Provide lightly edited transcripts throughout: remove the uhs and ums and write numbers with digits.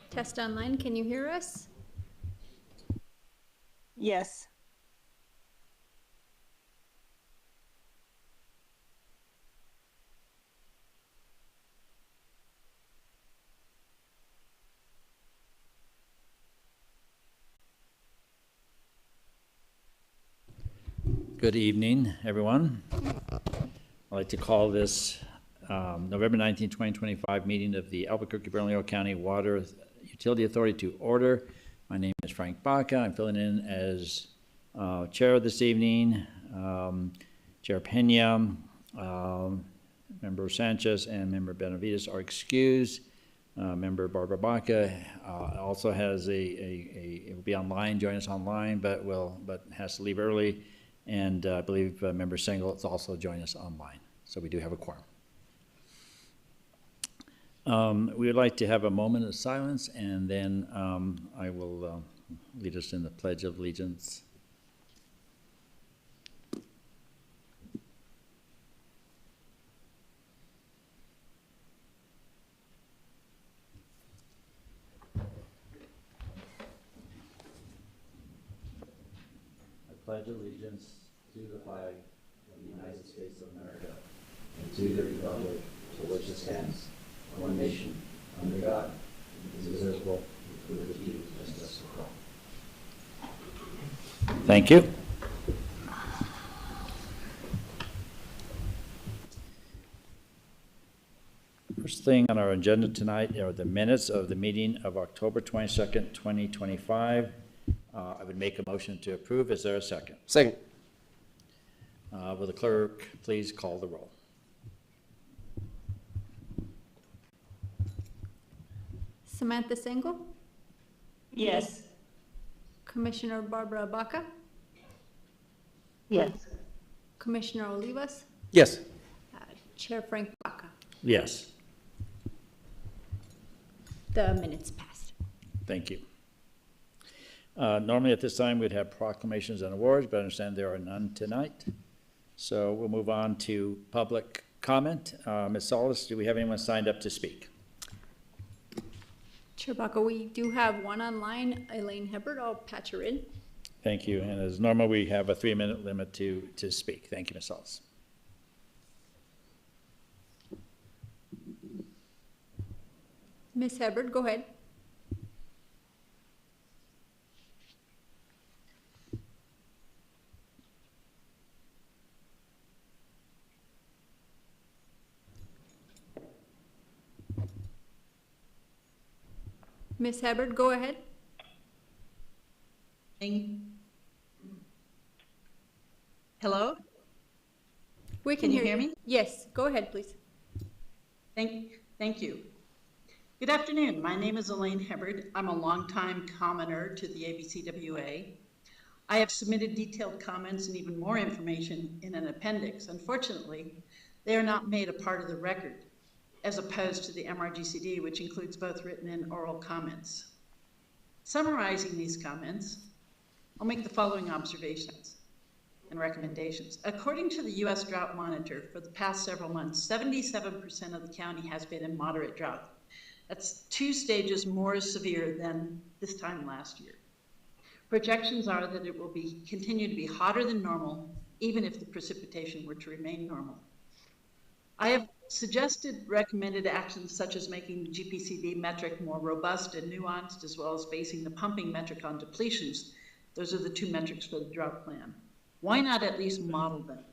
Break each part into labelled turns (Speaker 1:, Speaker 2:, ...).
Speaker 1: Test online, can you hear us?
Speaker 2: Yes.
Speaker 3: Good evening, everyone. I'd like to call this November 19, 2025 meeting of the Albuquerque-Bernalillo County Water Utility Authority to order. My name is Frank Baca. I'm filling in as chair this evening. Chair Pena, Member Sanchez, and Member Benavides are excused. Member Barbara Baca also has it will be online, join us online, but has to leave early. And I believe Member Sengel is also joining us online. So we do have a quorum. We would like to have a moment of silence, and then I will lead us in the Pledge of Allegiance. I pledge allegiance to the flag of the United States of America and to the republic for which it stands, one nation, under God, indivisible, with liberty and justice for all. Thank you. First thing on our agenda tonight are the minutes of the meeting of October 22nd, 2025. I would make a motion to approve. Is there a second?
Speaker 4: Second.
Speaker 3: Will the clerk please call the roll?
Speaker 1: Samantha Sengel,
Speaker 2: Yes.
Speaker 1: Commissioner Barbara Baca,
Speaker 2: Yes.
Speaker 1: Commissioner Olivas,
Speaker 4: Yes.
Speaker 1: Chair Frank Baca.
Speaker 3: Yes.
Speaker 1: The minutes passed.
Speaker 3: Thank you. Normally at this time, we'd have proclamations and awards, but I understand there are none tonight. So we'll move on to public comment. Ms. Solis, do we have anyone signed up to speak?
Speaker 1: Chair Baca, we do have one online, Elaine Hebert. I'll patch her in.
Speaker 3: Thank you. And as normal, we have a 3-minute limit to speak. Thank you, Ms. Solis.
Speaker 1: Ms. Hebert, go ahead. Ms. Hebert, go ahead.
Speaker 5: Hello?
Speaker 1: We
Speaker 5: Can you hear
Speaker 1: you.
Speaker 5: me?
Speaker 1: Yes, go ahead, please.
Speaker 5: Thank you. Good afternoon. My name is Elaine Hebert. I'm a longtime commenter to the ABCWA. I have submitted detailed comments and even more information in an appendix. Unfortunately, they are not made a part of the record, as opposed to the MRGCD, which includes both written and oral comments. Summarizing these comments, I'll make the following observations and recommendations. According to the U.S. Drought Monitor, for the past several months, 77% of the county has been in moderate drought. That's 2 stages more severe than this time last year. Projections are that it will continue to be hotter than normal, even if the precipitation were to remain normal. I have suggested recommended actions such as making the GPCD metric more robust and nuanced, as well as basing the pumping metric on depletions. Those are the 2 metrics for the drought plan. Why not at least model them?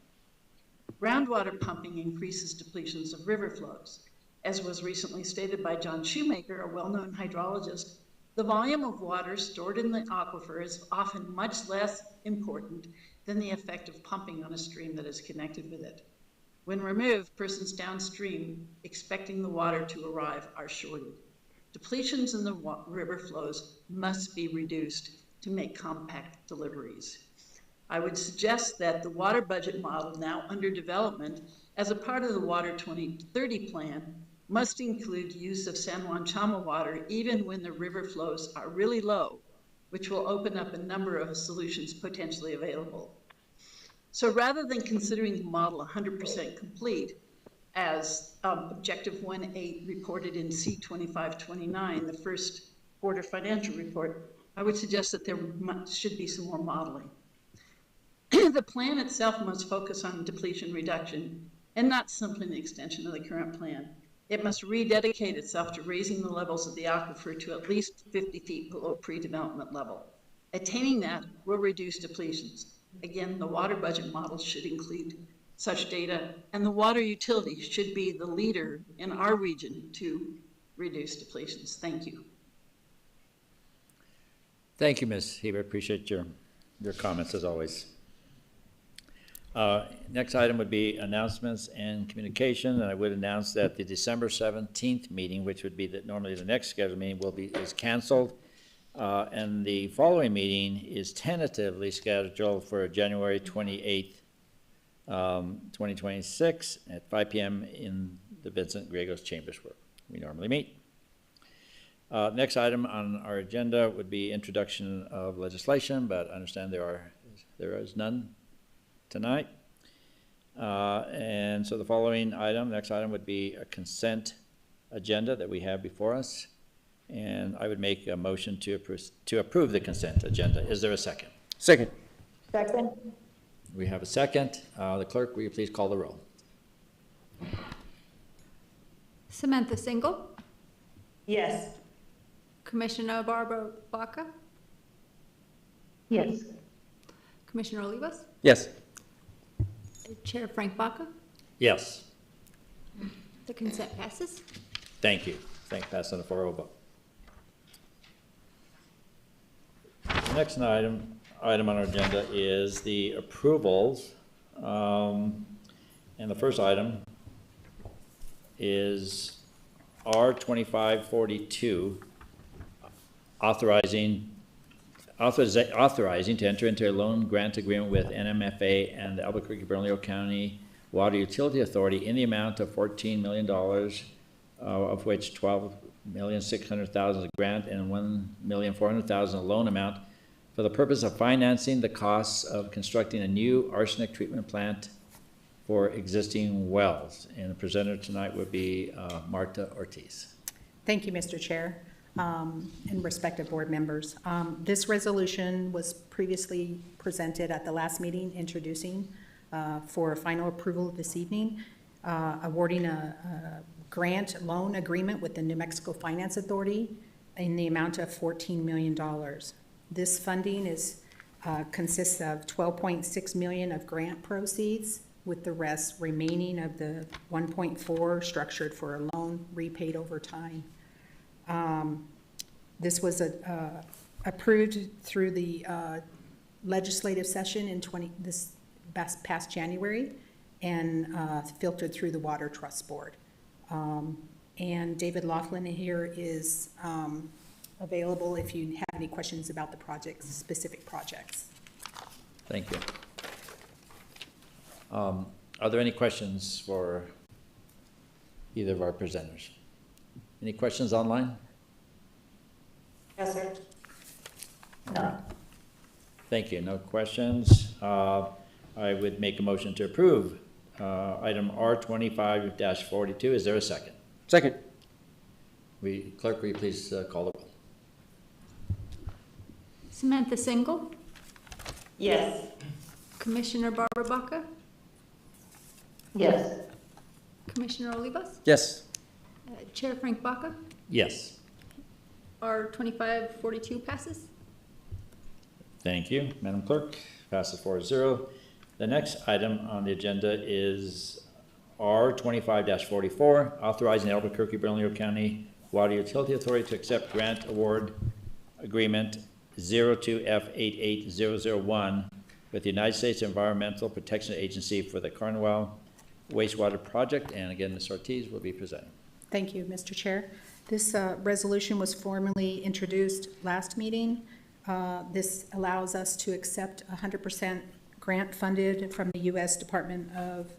Speaker 5: Groundwater pumping increases depletions of river flows. As was recently stated by John Shoemaker, a well-known hydrologist, the volume of water stored in the aquifer is often much less important than the effect of pumping on a stream that is connected with it. When removed, persons downstream expecting the water to arrive are shorted. Depletions in the river flows must be reduced to make compact deliveries. I would suggest that the water budget model now under development as a part of the Water 2030 plan must include use of San Juan Chama water even when the river flows are really low, which will open up a number of solutions potentially available. So rather than considering the model 100% complete, as Objective 1.8 reported in C2529, the first quarter financial report, I would suggest that there should be some more modeling. The plan itself must focus on depletion reduction and not simply an extension of the current plan. It must rededicate itself to raising the levels of the aquifer to at least 50 feet below pre-development level. Attaining that will reduce depletions. Again, the water budget model should include such data, and the water utility should be the leader in our region to reduce depletions. Thank you.
Speaker 3: Thank you, Ms. Hebert. Appreciate your comments as always. Next item would be announcements and communication, and I would announce that the December 17th meeting, which would be normally the next scheduled meeting, is canceled, and the following meeting is tentatively scheduled for January 28th, 2026 at 5 p.m. in the Vincent Griegos Chambers where we normally meet. Next item on our agenda would be introduction of legislation, but I understand there is none tonight. And so the following item, next item would be a consent agenda that we have before us. And I would make a motion to approve the consent agenda. Is there a second?
Speaker 4: Second.
Speaker 2: Second.
Speaker 3: We have a second. The clerk, will you please call the roll?
Speaker 1: Samantha Single,
Speaker 2: Yes.
Speaker 1: Commissioner Barbara Baca,
Speaker 2: Yes.
Speaker 1: Commissioner Olivas,
Speaker 4: Yes.
Speaker 1: Chair Frank Baca.
Speaker 3: Yes.
Speaker 1: The consent passes.
Speaker 3: Thank you. Pass on the 4-0 vote. The next item on our agenda is the approvals. And the first item is R2542, authorizing to enter into a loan grant agreement with NMFA and the Albuquerque Bernalillo County Water Utility Authority in the amount of $14 million, of which $12,600,000 is a grant and $1,400,000 a loan amount, for the purpose of financing the costs of constructing a new arsenic treatment plant for existing wells. And the presenter tonight would be Marta Ortiz.
Speaker 6: Thank you, Mr. Chair, and respective board members. This resolution was previously presented at the last meeting, introducing for final approval this evening, awarding a grant loan agreement with the New Mexico Finance Authority in the amount of $14 million. This funding consists of $12.6 million of grant proceeds, with the rest remaining of the 1.4 structured for a loan repaid over time. This was approved through the legislative session in this past January, and filtered through the Water Trust Board. And David Laughlin here is available if you have any questions about the projects, specific projects.
Speaker 3: Thank you. Are there any questions for either of our presenters? Any questions online?
Speaker 2: Yes, sir. No.
Speaker 3: Thank you. No questions. I would make a motion to approve item R25-42. Is there a second?
Speaker 4: Second.
Speaker 3: Clerk, will you please call the roll?
Speaker 1: Samantha Single,
Speaker 2: Yes.
Speaker 1: Commissioner Barbara Baca,
Speaker 2: Yes.
Speaker 1: Commissioner Olivas,
Speaker 4: Yes.
Speaker 1: Chair Frank Baca.
Speaker 3: Yes.
Speaker 1: R2542 passes.
Speaker 3: Thank you, Madam Clerk. Passes 4-0. The next item on the agenda is R25-44, authorizing the Albuquerque Bernalillo County Water Utility Authority to accept grant award agreement 02F88001 with the United States Environmental Protection Agency for the Cornwall Wastewater Project. And again, Ms. Ortiz will be presenting.
Speaker 6: Thank you, Mr. Chair. This resolution was formally introduced last meeting. This allows us to accept 100% grant funded from the U.S. Department of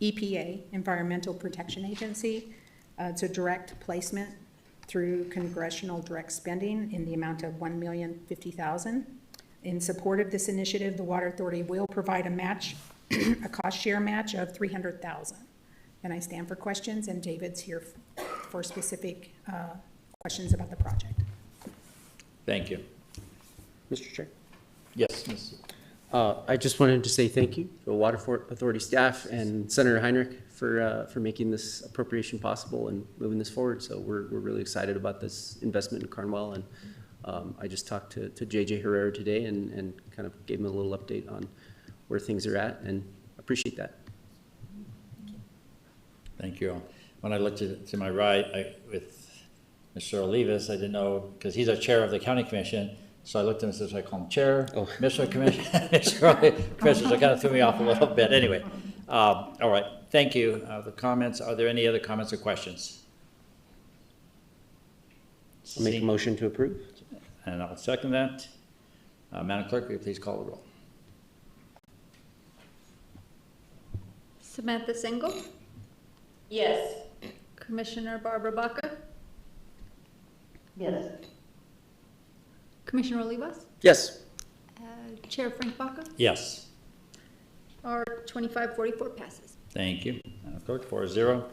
Speaker 6: EPA, Environmental Protection Agency. It's a direct placement through congressional direct spending in the amount of $1,050,000. In support of this initiative, the Water Authority will provide a match, a cost share match of $300,000. And I stand for questions, and David's here for specific questions about the project.
Speaker 3: Thank you.
Speaker 4: Mr. Chair.
Speaker 3: Yes, Ms.
Speaker 4: I just wanted to say thank you to the Water Authority staff and Senator Heinrich for making this appropriation possible and moving this forward. So we're really excited about this investment in Carnwell. And I just talked to JJ Herrera today and kind of gave him a little update on where things are at, and appreciate that.
Speaker 3: Thank you. When I looked to my right, with Mr. Olivas, I didn't know, because he's a chair of the county commission, so I looked at him and said, I call him chair,
Speaker 4: Oh.
Speaker 3: Mr. Commission, Mr. Commissioner, so it kind of threw me off a little bit. Anyway, all right, thank you. The comments, are there any other comments or questions?
Speaker 4: I'll make a motion to approve.
Speaker 3: And I'll second that. Madam Clerk, will you please call the roll?
Speaker 1: Samantha Single,
Speaker 2: Yes.
Speaker 1: Commissioner Barbara Baca,
Speaker 2: Yes.
Speaker 1: Commissioner Olivas,
Speaker 4: Yes.
Speaker 1: Chair Frank Baca.
Speaker 3: Yes.
Speaker 1: R 2544 passes.
Speaker 3: Thank you. Madam Clerk, 4-0.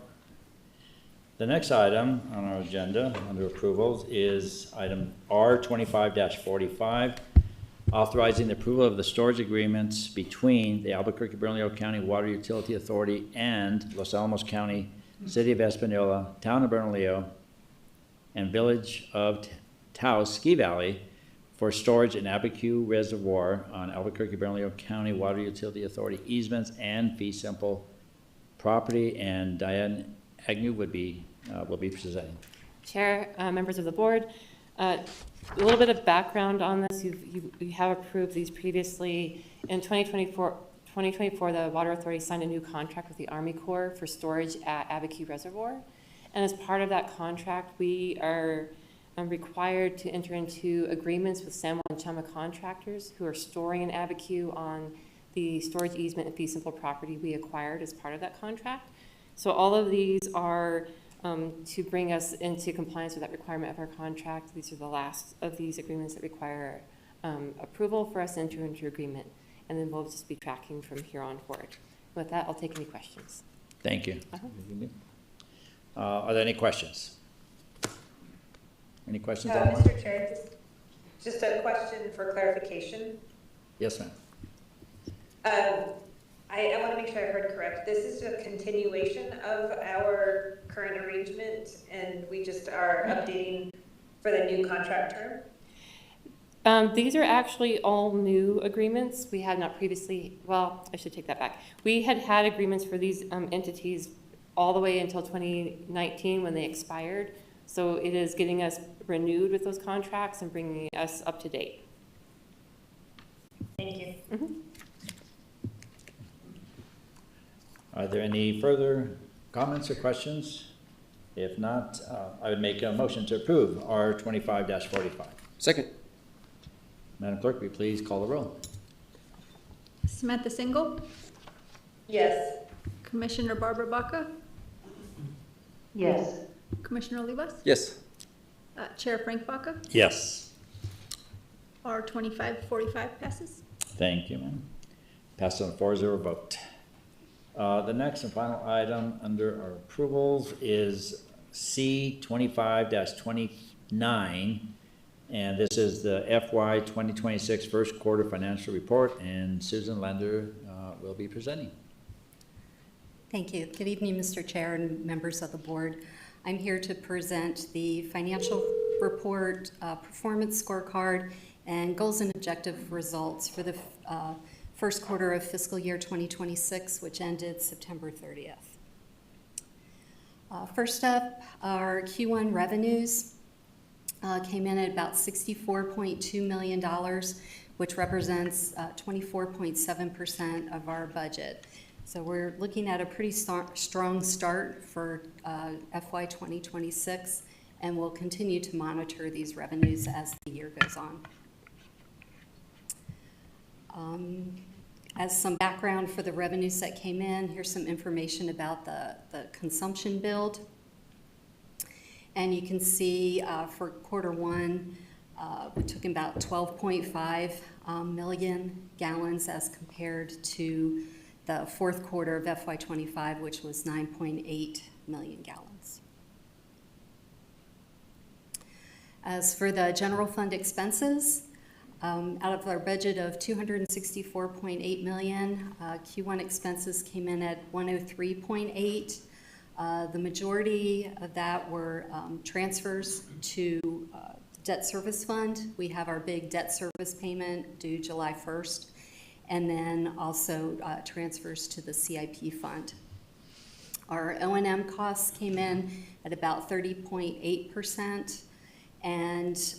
Speaker 3: The next item on our agenda under approvals is item R 25-45, authorizing the approval of the storage agreements between the Albuquerque-Bernalillo County Water Utility Authority and Los Alamos County, City of Espanola, Town of Bernalillo, and Village of Taos Ski Valley for storage in Abiquiu Reservoir on Albuquerque-Bernalillo County Water Utility Authority easements and fee simple property. And Diane Agnew will be presenting.
Speaker 7: Chair, members of the board, a little bit of background on this. You have approved these previously. In 2024, the Water Authority signed a new contract with the Army Corps for storage at Abiquiu Reservoir. And as part of that contract, we are required to enter into agreements with San Juan Chama contractors who are storing in Abiquiu on the storage easement and fee simple property we acquired as part of that contract. So all of these are to bring us into compliance with that requirement of our contract. These are the last of these agreements that require approval for us to enter into agreement. And then we'll just be tracking from here on forward. With that, I'll take any questions.
Speaker 3: Thank you. Are there any questions? Any questions? Anyone?
Speaker 2: Mr. Chair, just a question for clarification.
Speaker 3: Yes, ma'am.
Speaker 2: I want to make sure I heard correct. This is a continuation of our current arrangement, and we just are updating for the new contract term?
Speaker 7: These are actually all new agreements. We had not previously, well, I should take that back. We had agreements for these entities all the way until 2019 when they expired. So it is getting us renewed with those contracts and bringing us up to date.
Speaker 2: Thank you.
Speaker 3: Are there any further comments or questions? If not, I would make a motion to approve R 25-45.
Speaker 4: Second.
Speaker 3: Madam Clerk, will you please call the roll?
Speaker 1: Samantha Single,
Speaker 2: Yes.
Speaker 1: Commissioner Barbara Baca,
Speaker 2: Yes.
Speaker 1: Commissioner Olivas,
Speaker 4: Yes.
Speaker 1: Chair Frank Baca.
Speaker 3: Yes.
Speaker 1: R 2545 passes.
Speaker 3: Thank you, ma'am. Passed on a 4-0 vote. The next and final item under our approvals is C 25-29. And this is the FY 2026 first quarter financial report, and Susan Lender will be presenting.
Speaker 8: Thank you. Good evening, Mr. Chair and members of the board. I'm here to present the financial report, performance scorecard, and goals and objective results for the first quarter of fiscal year 2026, which ended September 30th. First up, our Q1 revenues came in at about $64.2 million, which represents 24.7% of our budget. So we're looking at a pretty strong start for FY 2026, and we'll continue to monitor these revenues as the year goes on. As some background for the revenues that came in, here's some information about the consumption build. And you can see for quarter one, we took about 12.5 million gallons as compared to the fourth quarter of FY 25, which was 9.8 million gallons. As for the general fund expenses, out of our budget of $264.8 million, Q1 expenses came in at $103.8. The majority of that were transfers to debt service fund. We have our big debt service payment due July 1st, and then also transfers to the CIP fund. Our O&M costs came in at about 30.8%, and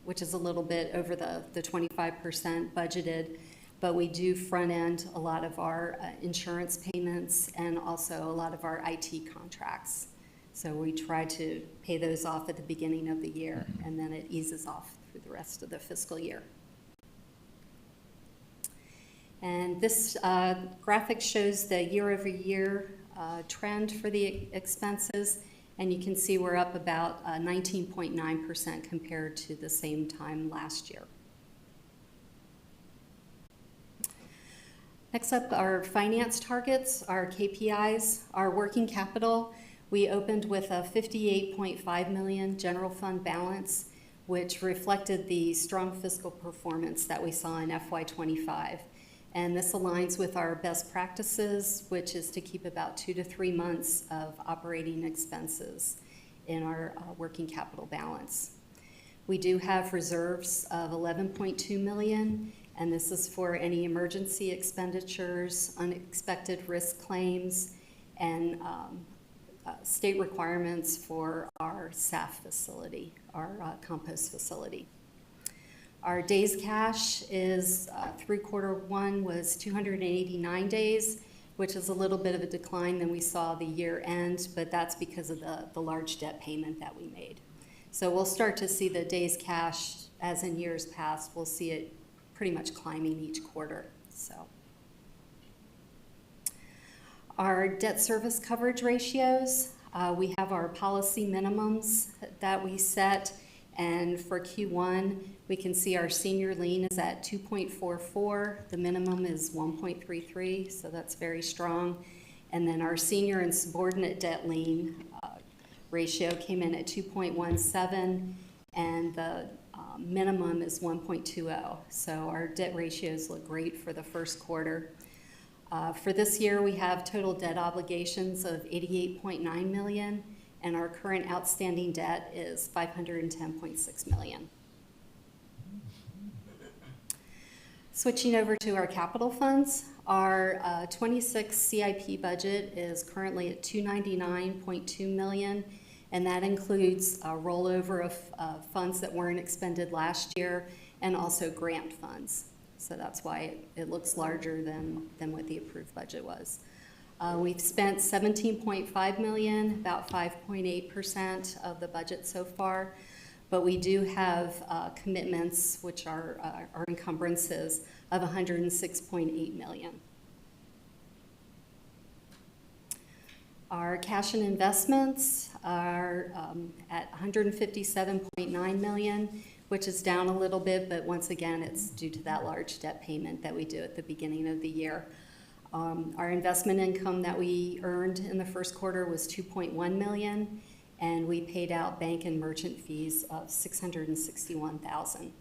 Speaker 8: which is a little bit over the 25% budgeted, but we do front end a lot of our insurance payments and also a lot of our IT contracts. So we try to pay those off at the beginning of the year, and then it eases off through the rest of the fiscal year. And this graphic shows the year-over-year trend for the expenses, and you can see we're up about 19.9% compared to the same time last year. Next up, our finance targets, our KPIs, our working capital. We opened with a $58.5 million general fund balance, which reflected the strong fiscal performance that we saw in FY25. And this aligns with our best practices, which is to keep about 2 to 3 months of operating expenses in our working capital balance. We do have reserves of $11.2 million, and this is for any emergency expenditures, unexpected risk claims, and state requirements for our SAF facility, our compost facility. Our days cash is through Q1 was 289 days, which is a little bit of a decline than we saw the year end, but that's because of the large debt payment that we made. So we'll start to see the days cash, as in years past, we'll see it pretty much climbing each quarter. So our debt service coverage ratios, we have our policy minimums that we set, and for Q1, we can see our senior lien is at 2.44. The minimum is 1.33, so that's very strong. And then our senior and subordinate debt lien ratio came in at 2.17, and the minimum is 1.20. So our debt ratios look great for the first quarter. For this year, we have total debt obligations of $88.9 million, and our current outstanding debt is $510.6 million. Switching over to our capital funds, our 26 CIP budget is currently at $299.2 million, and that includes a rollover of funds that weren't expended last year and also grant funds. So that's why it looks larger than what the approved budget was. We've spent $17.5 million, about 5.8% of the budget so far, but we do have commitments, which are our encumbrances, of $106.8 million. Our cash and investments are at $157.9 million, which is down a little bit, but once again, it's due to that large debt payment that we do at the beginning of the year. Our investment income that we earned in the first quarter was $2.1 million, and we paid out bank and merchant fees of $661,000.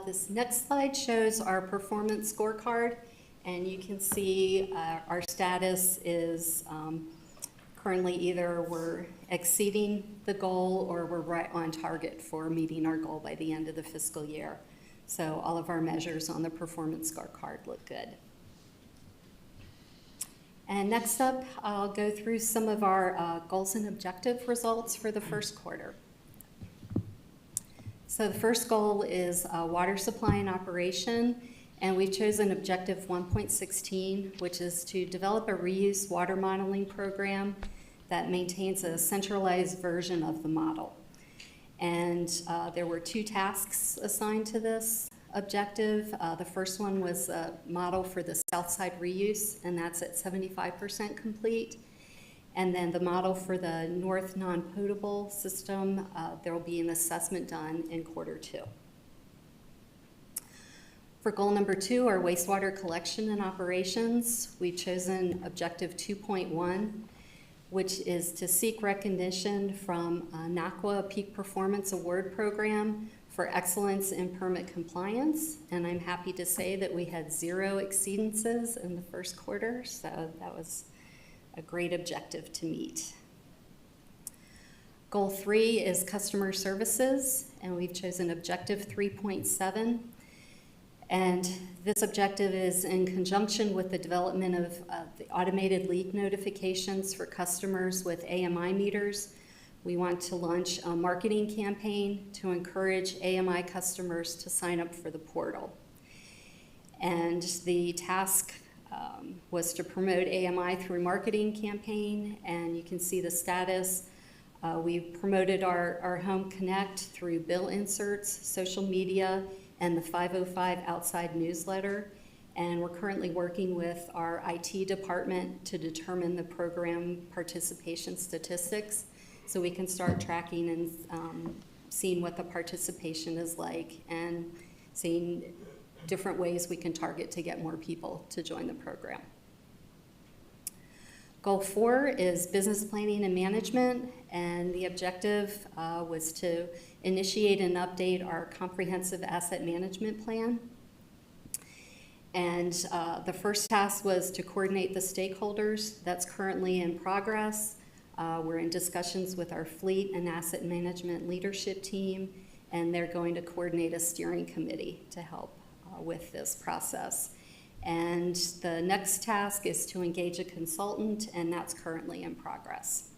Speaker 8: This next slide shows our performance scorecard, and you can see our status is currently either we're exceeding the goal or we're right on target for meeting our goal by the end of the fiscal year. So all of our measures on the performance scorecard look good. And next up, I'll go through some of our goals and objective results for the first quarter. So the first goal is water supply and operation, and we've chosen objective 1.16, which is to develop a reuse water modeling program that maintains a centralized version of the model. And there were 2 tasks assigned to this objective. The first one was a model for the south side reuse, and that's at 75% complete. And then the model for the north non-potable system, there will be an assessment done in Q2. For goal number 2, our wastewater collection and operations, we've chosen objective 2.1, which is to seek recognition from NACWA Peak Performance Award Program for excellence in permit compliance. And I'm happy to say that we had 0 exceedances in the first quarter, so that was a great objective to meet. Goal 3 is customer services, and we've chosen objective 3.7. And this objective is in conjunction with the development of the automated leak notifications for customers with AMI meters. We want to launch a marketing campaign to encourage AMI customers to sign up for the portal. And the task was to promote AMI through marketing campaign, and you can see the status. We promoted our Home Connect through bill inserts, social media, and the 505 outside newsletter. And we're currently working with our IT department to determine the program participation statistics so we can start tracking and seeing what the participation is like and seeing different ways we can target to get more people to join the program. Goal 4 is business planning and management, and the objective was to initiate and update our comprehensive asset management plan. And the first task was to coordinate the stakeholders. That's currently in progress. We're in discussions with our fleet and asset management leadership team, and they're going to coordinate a steering committee to help with this process. And the next task is to engage a consultant, and that's currently in progress.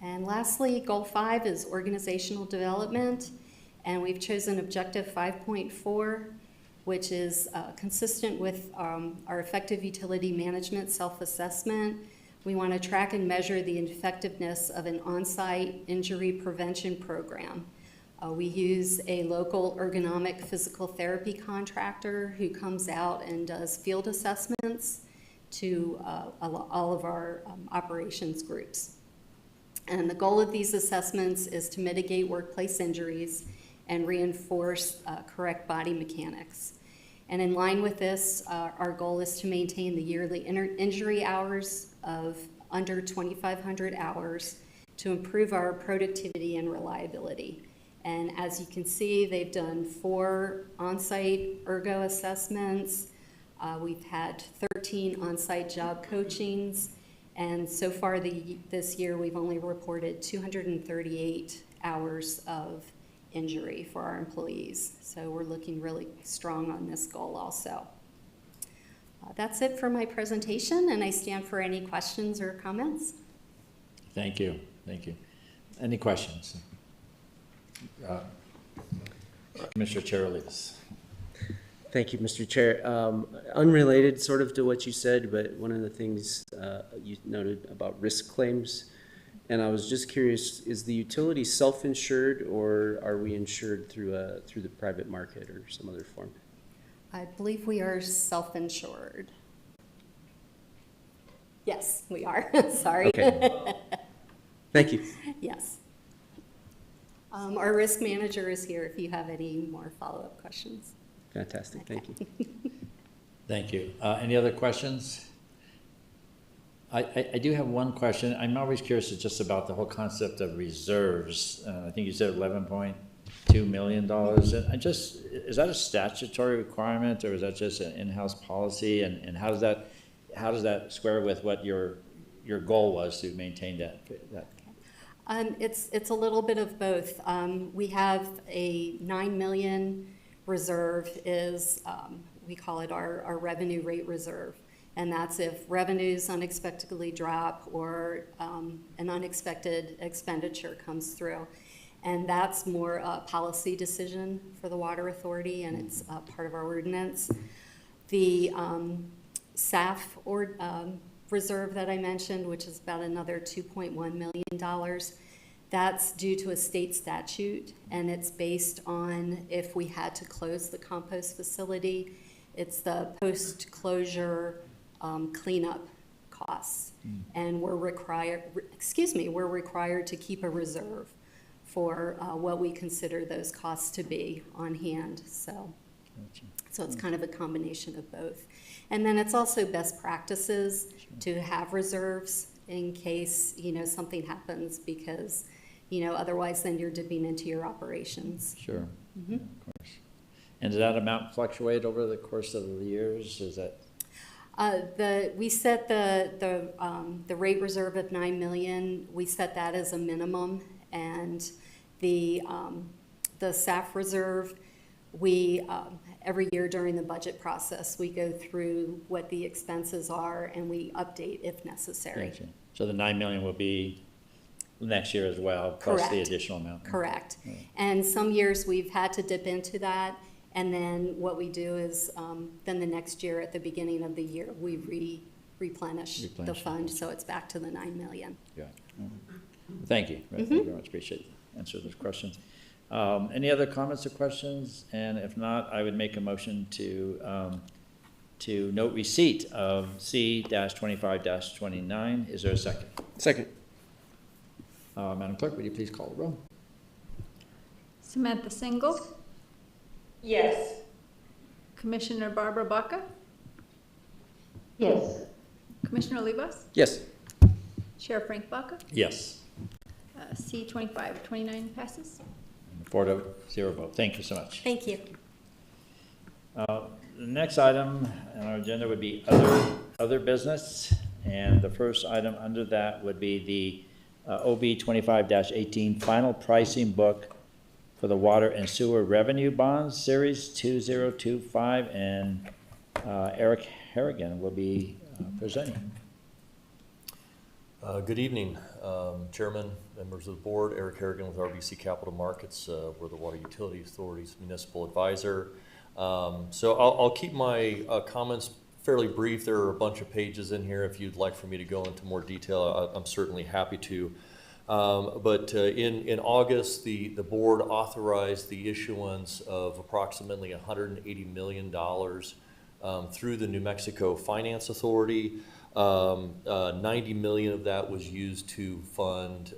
Speaker 8: And lastly, goal 5 is organizational development, and we've chosen objective 5.4, which is consistent with our effective utility management self-assessment. We want to track and measure the effectiveness of an on-site injury prevention program. We use a local ergonomic physical therapy contractor who comes out and does field assessments to all of our operations groups. And the goal of these assessments is to mitigate workplace injuries and reinforce correct body mechanics. And in line with this, our goal is to maintain the yearly injury hours of under 2,500 hours to improve our productivity and reliability. And as you can see, they've done 4 on-site ergo assessments. We've had 13 on-site job coachings. And so far this year, we've only reported 238 hours of injury for our employees. So we're looking really strong on this goal also. That's it for my presentation, and I stand for any questions or comments.
Speaker 3: Thank you. Thank you. Any questions? Commissioner Charles.
Speaker 4: Thank you, Mr. Chair. Unrelated sort of to what you said, but one of the things you noted about risk claims, and I was just curious, is the utility self-insured, or are we insured through the private market or some other form?
Speaker 8: I believe we are self-insured. Yes, we are. Sorry.
Speaker 4: Okay. Thank you.
Speaker 8: Yes. Our risk manager is here if you have any more follow-up questions.
Speaker 4: Fantastic. Thank you.
Speaker 3: Thank you. Any other questions? I do have one question. I'm always curious just about the whole concept of reserves. I think you said $11.2 million. And is that a statutory requirement, or is that just an in-house policy? And how does that square with what your goal was to maintain that?
Speaker 8: It's a little bit of both. We have a $9 million reserve is, we call it our revenue rate reserve. And that's if revenues unexpectedly drop or an unexpected expenditure comes through. And that's more a policy decision for the Water Authority, and it's part of our ordinance. The SAF reserve that I mentioned, which is about another $2.1 million, that's due to a state statute, and it's based on if we had to close the compost facility. It's the post-closure cleanup costs. And we're required to keep a reserve for what we consider those costs to be on hand. So So it's kind of a combination of both. And then it's also best practices to have reserves in case, something happens, because, otherwise then you're dipping into your operations.
Speaker 3: Sure. Of course. And does that amount fluctuate over the course of the years? Is that?
Speaker 8: We set the rate reserve of 9 million, we set that as a minimum, and the SAF reserve, we, every year during the budget process, we go through what the expenses are and we update if necessary.
Speaker 3: Gotcha. So the 9 million will be next year as well, plus the
Speaker 8: Correct.
Speaker 3: additional amount?
Speaker 8: Correct.
Speaker 3: Right.
Speaker 8: And some years we've had to dip into that, and then what we do is, then the next year at the beginning of the year, we replenish the
Speaker 3: Replenish it.
Speaker 8: fund, so it's back to the 9 million.
Speaker 3: Yeah. Thank you. Right, Thank you very much. Appreciate the answer to those questions. Any other comments or questions? And if not, I would make a motion to note receipt of C-25-29. Is there a second?
Speaker 4: Second.
Speaker 3: Madam Clerk, would you please call the roll?
Speaker 1: Samantha Single,
Speaker 2: Yes.
Speaker 1: Commissioner Barbara Baca,
Speaker 2: Yes.
Speaker 1: Commissioner Olivas,
Speaker 4: Yes.
Speaker 1: Sheriff Frank Baca,
Speaker 3: Yes.
Speaker 1: C-25-29 passes.
Speaker 3: 4-0 vote. Thank you so much.
Speaker 8: Thank you.
Speaker 3: The next item on our agenda would be other business, and the first item under that would be the OB 25-18 final pricing book for the water and sewer revenue bonds, Series 2025, and Eric Harrigan will be presenting.
Speaker 9: Good evening, Chairman, members of the board. Eric Harrigan with RBC Capital Markets. We're the Water Utility Authority's municipal advisor. So I'll keep my comments fairly brief. There are a bunch of pages in here. If you'd like for me to go into more detail, I'm certainly happy to. But in August, the board authorized the issuance of approximately $180 million through the New Mexico Finance Authority. 90 million of that was used to fund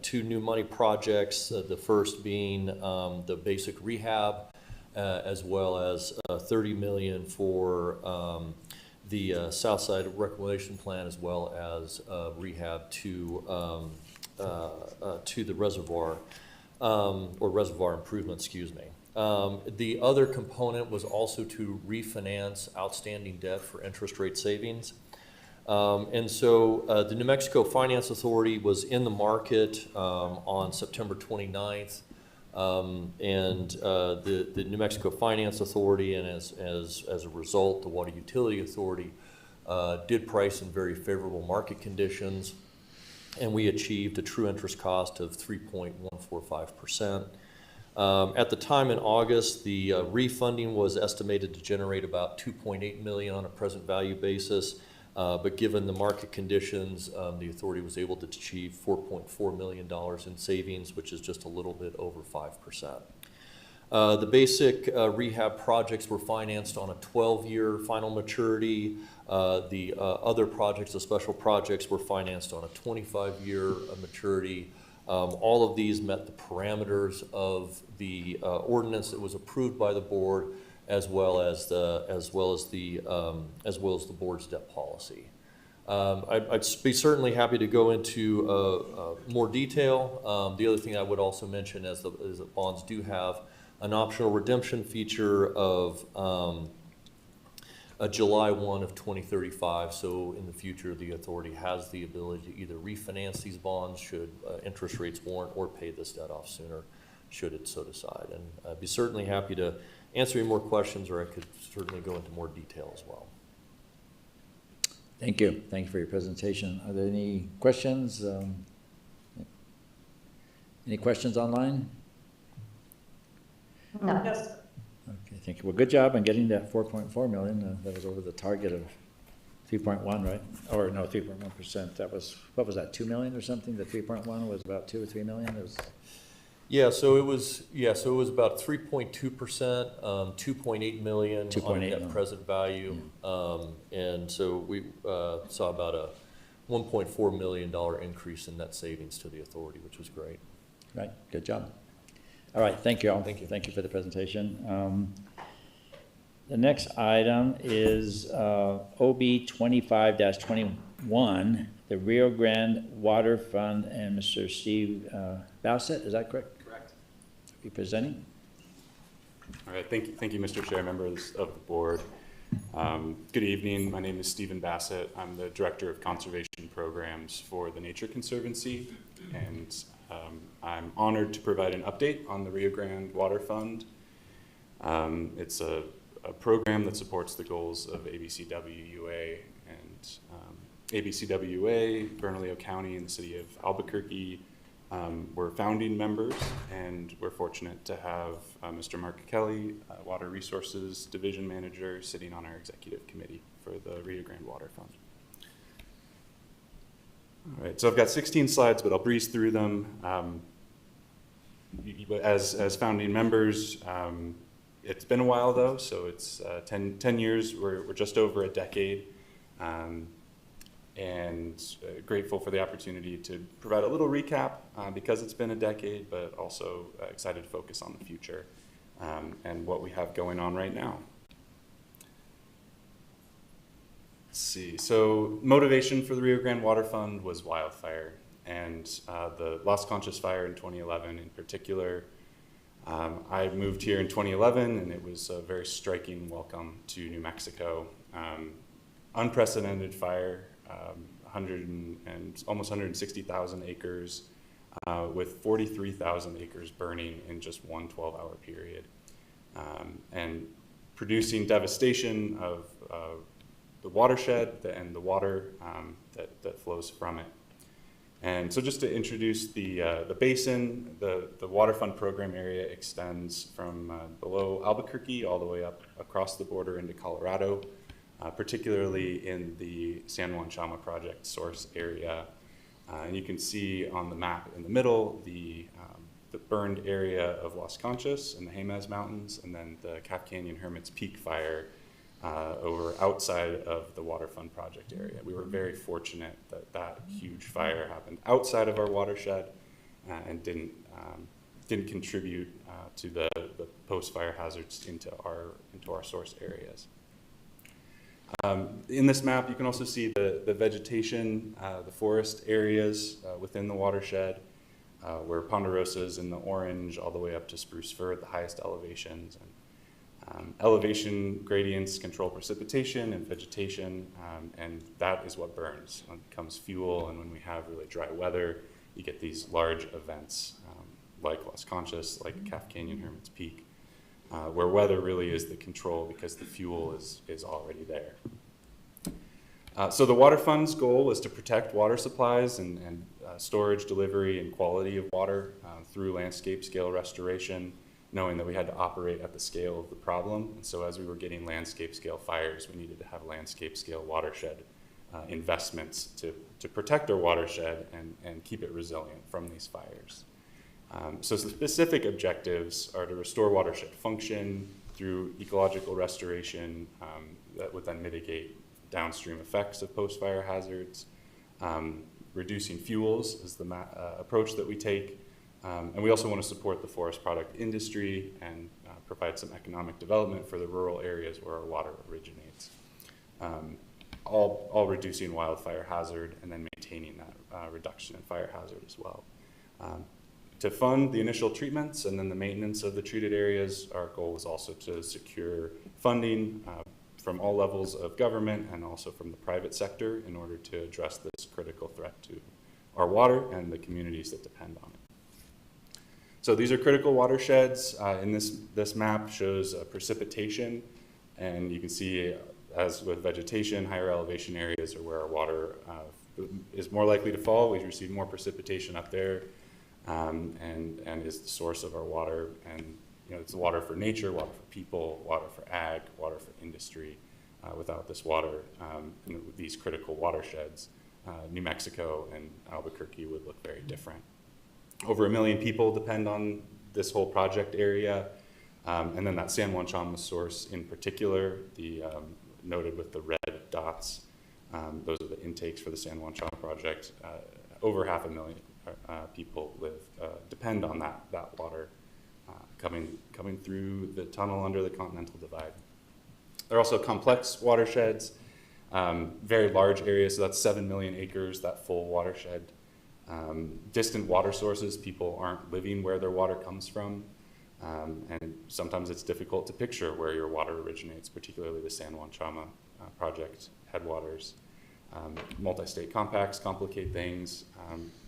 Speaker 9: two new money projects, the first being the basic rehab, as well as 30 million for the Southside Reclamation Plan, as well as rehab to the reservoir, or reservoir improvement, excuse me. The other component was also to refinance outstanding debt for interest rate savings. And so the New Mexico Finance Authority was in the market on September 29th. And the New Mexico Finance Authority, and as a result, the Water Utility Authority did price in very favorable market conditions, and we achieved a true interest cost of 3.145%. At the time in August, the refunding was estimated to generate about $2.8 million on a present value basis. But given the market conditions, the authority was able to achieve $4.4 million in savings, which is just a little bit over 5%. The basic rehab projects were financed on a 12-year final maturity. The other projects, the special projects, were financed on a 25-year maturity. All of these met the parameters of the ordinance that was approved by the board, as well as the board's debt policy. I'd be certainly happy to go into more detail. The other thing I would also mention is that bonds do have an optional redemption feature of July 1 of 2035. So in the future, the authority has the ability to either refinance these bonds should interest rates warrant, or pay this debt off sooner should it so decide. And I'd be certainly happy to answer any more questions, or I could certainly go into more detail as well.
Speaker 3: Thank you. Thank you for your presentation. Are there any questions? Any questions online?
Speaker 2: No.
Speaker 3: Okay, thank you. Well, good job on getting that 4.4 million. That was over the target of 3.1, right? Or no, 3.1%. That was, what was that, 2 million or something? The 3.1 was about 2 or 3 million? It was.
Speaker 9: Yeah, so it was about 3.2%, 2.8 million on net present value. And so we saw about a $1.4 million increase in net savings to the authority, which was great.
Speaker 3: Right, good job. All right, thank you all.
Speaker 9: Thank you.
Speaker 3: Thank you for the presentation. The next item is OB 25-21, the Rio Grande Water Fund, and Mr. Steve Bassett, is that correct?
Speaker 10: Correct.
Speaker 3: Be presenting.
Speaker 10: All right, thank you, Mr. Chair, members of the board. Good evening, my name is Stephen Bassett. I'm the Director of Conservation Programs for the Nature Conservancy, and I'm honored to provide an update on the Rio Grande Water Fund. It's a program that supports the goals of ABCWUA, and ABCWUA, Bernalillo County, and the city of Albuquerque we're founding members, and we're fortunate to have Mr. Mark Kelly, Water Resources Division Manager, sitting on our executive committee for the Rio Grande Water Fund. All right, so I've got 16 slides, but I'll breeze through them. As founding members, it's been a while though, so it's 10 years, we're just over a decade. And grateful for the opportunity to provide a little recap because it's been a decade, but also excited to focus on the future and what we have going on right now. Let's see, so motivation for the Rio Grande Water Fund was wildfire, and the Las Conchas fire in 2011 in particular. I moved here in 2011, and it was a very striking welcome to New Mexico. Unprecedented fire. Almost 160,000 acres with 43,000 acres burning in just one 12-hour period, and producing devastation of the watershed and the water that flows from it. And so just to introduce the basin, the Water Fund program area extends from below Albuquerque all the way up across the border into Colorado. Particularly in the San Juan Chama project source area. And you can see on the map in the middle, the burned area of Las Conchas and the Jemez Mountains, and then the Calf Canyon Hermit's Peak fire over outside of the Water Fund project area. We were very fortunate that that huge fire happened outside of our watershed and didn't contribute to the post-fire hazards into our source areas. In this map, you can also see the vegetation, the forest areas within the watershed, where ponderosa is in the orange all the way up to spruce fir at the highest elevations. And, elevation gradients control precipitation and vegetation, and that is what burns. It becomes fuel, and when we have really dry weather, you get these large events like Las Conchas, like Calf Canyon Hermit's Peak. Where weather really is the control because the fuel is already there. So the Water Fund's goal is to protect water supplies and storage, delivery, and quality of water through landscape scale restoration, knowing that we had to operate at the scale of the problem. And so as we were getting landscape scale fires, we needed to have landscape scale watershed investments to protect our watershed and keep it resilient from these fires. So the specific objectives are to restore watershed function through ecological restoration that would then mitigate downstream effects of post-fire hazards. Reducing fuels is the approach that we take. And we also want to support the forest product industry and provide some economic development for the rural areas where our water originates. All reducing wildfire hazard and then maintaining that reduction in fire hazard as well. To fund the initial treatments and then the maintenance of the treated areas, our goal is also to secure funding from all levels of government and also from the private sector in order to address this critical threat to our water and the communities that depend on it. So these are critical watersheds. In this map shows precipitation, and you can see, as with vegetation, higher elevation areas are where our water is more likely to fall. We receive more precipitation up there. And is the source of our water, and it's water for nature, water for people, water for ag, water for industry. Without this water, these critical watersheds, New Mexico and Albuquerque would look very different. Over 1 million people depend on this whole project area, and then that San Juan Chama source in particular, the noted with the red dots, those are the intakes for the San Juan Chama project. Over 500,000 people depend on that water coming through the tunnel under the Continental Divide. They're also complex watersheds, very large areas, so that's 7 million acres, that full watershed. Distant water sources, people aren't living where their water comes from, and sometimes it's difficult to picture where your water originates, particularly the San Juan Chama project headwaters. Multi-state compacts complicate things,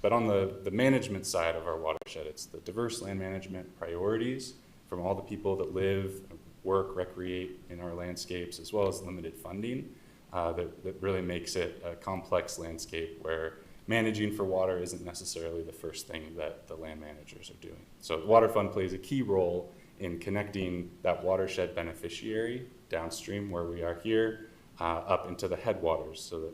Speaker 10: but on the management side of our watershed, it's the diverse land management priorities from all the people that live, work, recreate in our landscapes, as well as limited funding that really makes it a complex landscape where managing for water isn't necessarily the first thing that the land managers are doing. So the Water Fund plays a key role in connecting that watershed beneficiary downstream where we are here up into the headwaters so that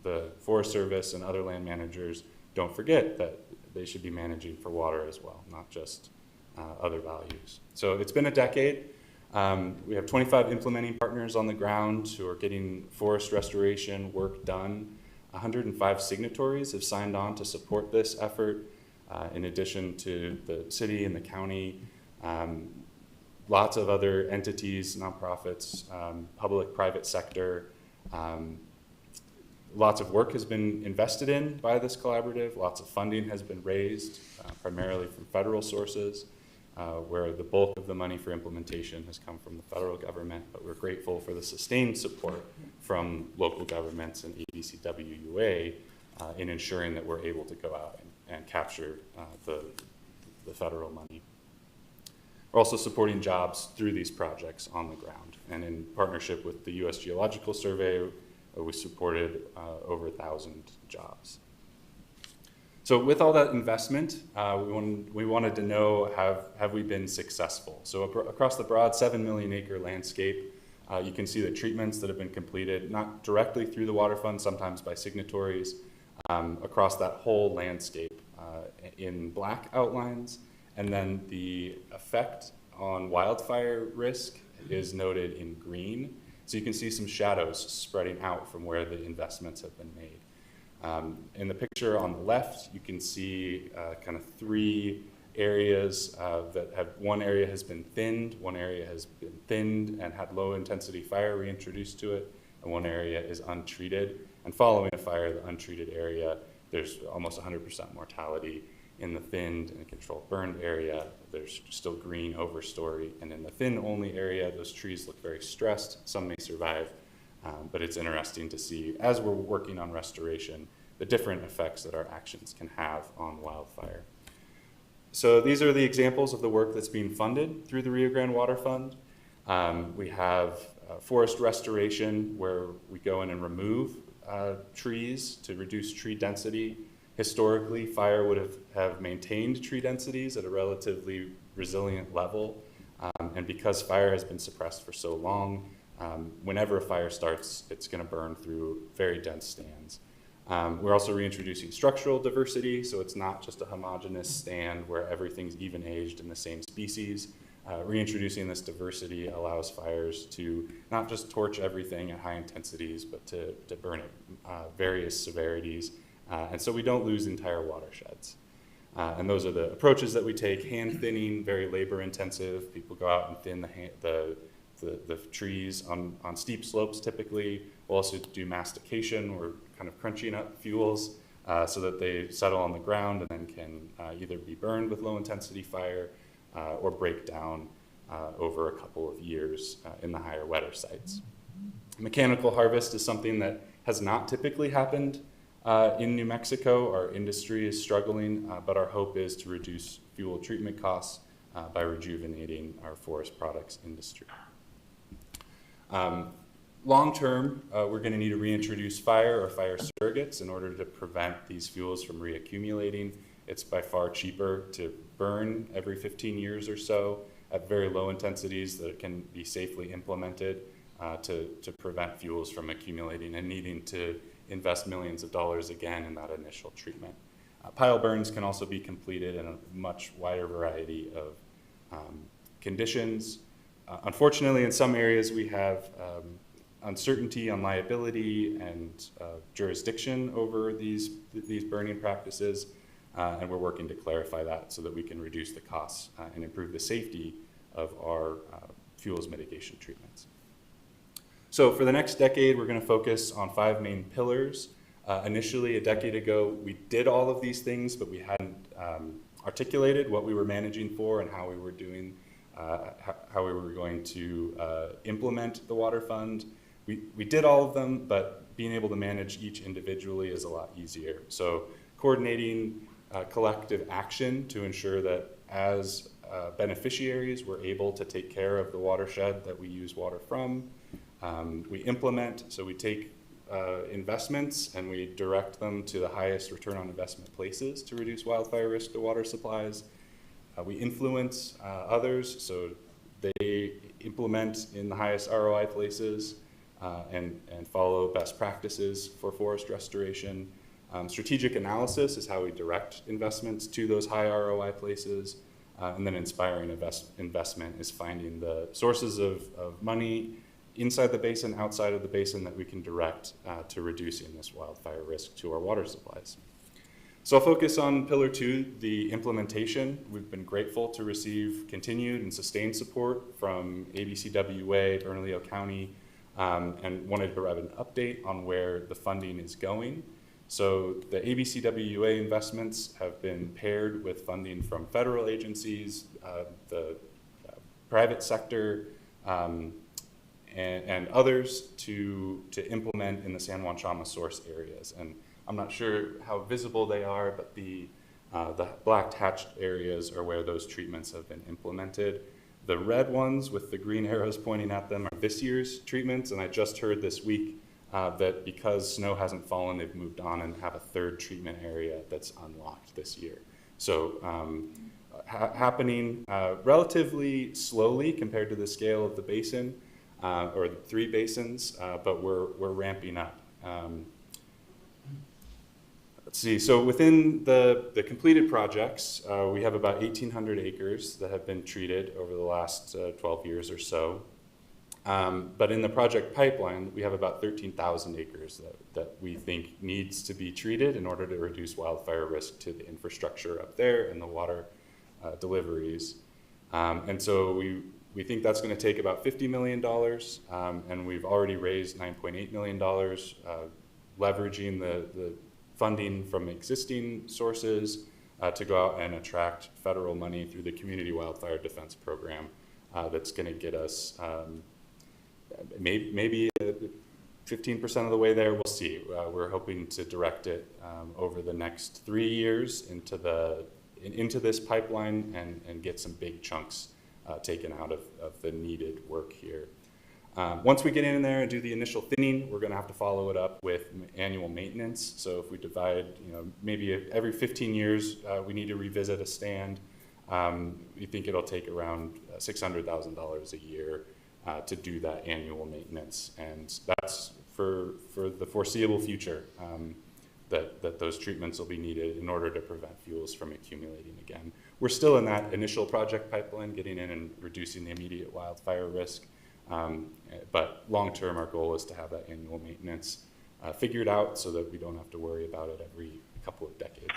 Speaker 10: the Forest Service and other land managers don't forget that they should be managing for water as well, not just other values. So it's been a decade. We have 25 implementing partners on the ground who are getting forest restoration work done. 105 signatories have signed on to support this effort, in addition to the city and the county, lots of other entities, nonprofits, public-private sector. Lots of work has been invested in by this collaborative. Lots of funding has been raised, primarily from federal sources, where the bulk of the money for implementation has come from the federal government, but we're grateful for the sustained support from local governments and ABCWUA in ensuring that we're able to go out and capture the federal money. We're also supporting jobs through these projects on the ground, and in partnership with the U.S. Geological Survey, we supported over 1,000 jobs. So with all that investment, we wanted to know, have we been successful? So across the broad 7 million acre landscape, you can see the treatments that have been completed, not directly through the Water Fund, sometimes by signatories, across that whole landscape in black outlines. And then the effect on wildfire risk is noted in green. So you can see some shadows spreading out from where the investments have been made. In the picture on the left, you can see kind of 3 areas that have, one area has been thinned, one area has been thinned and had low intensity fire reintroduced to it, and one area is untreated. And following a fire, the untreated area, there's almost 100% mortality. In the thinned and controlled burned area, there's still green overstory. And in the thin only area, those trees look very stressed. Some may survive, but it's interesting to see, as we're working on restoration, the different effects that our actions can have on wildfire. So these are the examples of the work that's being funded through the Rio Grande Water Fund. We have forest restoration, where we go in and remove trees to reduce tree density. Historically, fire would have maintained tree densities at a relatively resilient level. And because fire has been suppressed for so long, whenever a fire starts, it's going to burn through very dense stands. We're also reintroducing structural diversity, so it's not just a homogeneous stand where everything's even aged in the same species. Reintroducing this diversity allows fires to not just torch everything at high intensities, but to burn at various severities. And so we don't lose entire watersheds. And those are the approaches that we take. Hand thinning, very labor intensive. People go out and thin the trees on steep slopes typically. We'll also do mastication. We're kind of crunching up fuels so that they settle on the ground and then can either be burned with low intensity fire or break down over a couple of years in the higher, wetter sites. Mechanical harvest is something that has not typically happened in New Mexico. Our industry is struggling, but our hope is to reduce fuel treatment costs by rejuvenating our forest products industry. Long term, we're going to need to reintroduce fire or fire surrogates in order to prevent these fuels from reaccumulating. It's by far cheaper to burn every 15 years or so at very low intensities that can be safely implemented to prevent fuels from accumulating and needing to invest millions of dollars again in that initial treatment. Pile burns can also be completed in a much wider variety of conditions. Unfortunately, in some areas we have uncertainty on liability and jurisdiction over these burning practices, and we're working to clarify that so that we can reduce the costs and improve the safety of our fuels mitigation treatments. So for the next decade, we're going to focus on 5 main pillars. Initially, a decade ago, we did all of these things, but we hadn't articulated what we were managing for and how we were doing, how we were going to implement the water fund. We did all of them, but being able to manage each individually is a lot easier. So coordinating collective action to ensure that as beneficiaries, we're able to take care of the watershed that we use water from. We implement, so we take investments and we direct them to the highest return on investment places to reduce wildfire risk to water supplies. We influence others, so they implement in the highest ROI places and follow best practices for forest restoration. Strategic analysis is how we direct investments to those high ROI places. And then inspiring investment is finding the sources of money inside the basin, outside of the basin that we can direct to reducing this wildfire risk to our water supplies. So I'll focus on Pillar 2, the implementation. We've been grateful to receive continued and sustained support from ABCWA, Bernalillo County, and wanted to provide an update on where the funding is going. So the ABCWA investments have been paired with funding from federal agencies, the private sector, and others to implement in the San Juan Chama source areas. And I'm not sure how visible they are, but the black hatched areas are where those treatments have been implemented. The red ones with the green arrows pointing at them are this year's treatments, and I just heard this week that because snow hasn't fallen, they've moved on and have a 3rd treatment area that's unlocked this year. So happening relatively slowly compared to the scale of the basin, or the 3 basins, but we're ramping up. Let's see, so within the completed projects, we have about 1,800 acres that have been treated over the last 12 years or so. But in the project pipeline, we have about 13,000 acres that we think needs to be treated in order to reduce wildfire risk to the infrastructure up there and the water deliveries. And so we think that's going to take about $50 million, and we've already raised $9.8 million, leveraging the funding from existing sources to go out and attract federal money through the Community Wildfire Defense Program that's going to get us maybe 15% of the way there. We'll see. We're hoping to direct it over the next 3 years into this pipeline and get some big chunks taken out of the needed work here. Once we get in there and do the initial thinning, we're going to have to follow it up with annual maintenance. So if we divide, maybe every 15 years we need to revisit a stand, we think it'll take around $600,000 a year to do that annual maintenance, and that's for the foreseeable future, that those treatments will be needed in order to prevent fuels from accumulating again. We're still in that initial project pipeline, getting in and reducing the immediate wildfire risk, but long-term our goal is to have that annual maintenance figured out so that we don't have to worry about it every couple of decades.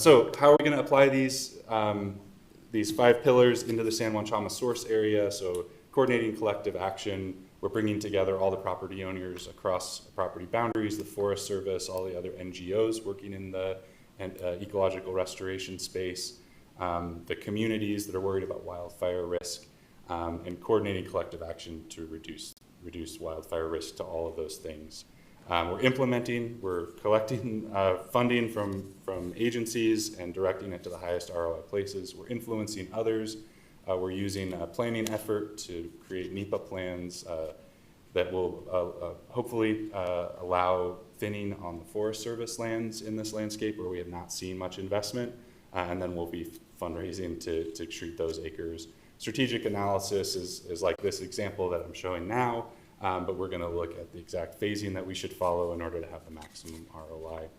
Speaker 10: So how are we going to apply these 5 pillars into the San Juan Chama source area? So coordinating collective action, we're bringing together all the property owners across property boundaries, the Forest Service, all the other NGOs working in the ecological restoration space, the communities that are worried about wildfire risk, and coordinating collective action to reduce wildfire risk to all of those things. We're collecting funding from agencies and directing it to the highest ROI places. We're influencing others. We're using a planning effort to create NEPA plans that will hopefully allow thinning on the Forest Service lands in this landscape where we have not seen much investment, and then we'll be fundraising to treat those acres. Strategic analysis is like this example that I'm showing now, but we're going to look at the exact phasing that we should follow in order to have the maximum ROI.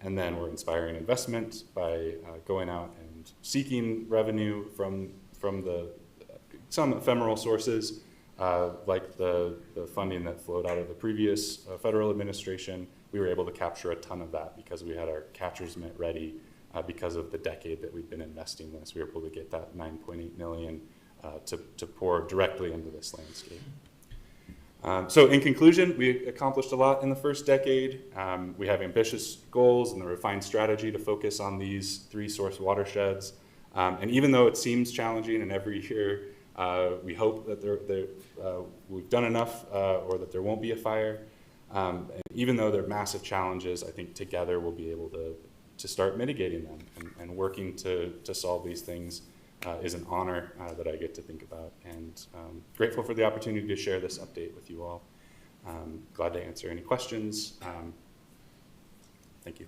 Speaker 10: And then we're inspiring investment by going out and seeking revenue from some ephemeral sources, like the funding that flowed out of the previous federal administration. We were able to capture a ton of that because we had our catcher's mitt ready because of the decade that we've been investing in this. We were able to get that $9.8 million to pour directly into this landscape. So in conclusion, we accomplished a lot in the first decade. We have ambitious goals and a refined strategy to focus on these 3 source watersheds. And even though it seems challenging, and every year we hope that we've done enough or that there won't be a fire, and even though they're massive challenges, I think together we'll be able to start mitigating them, and working to solve these things is an honor that I get to think about, and grateful for the opportunity to share this update with you all. Glad to answer any questions. Thank you.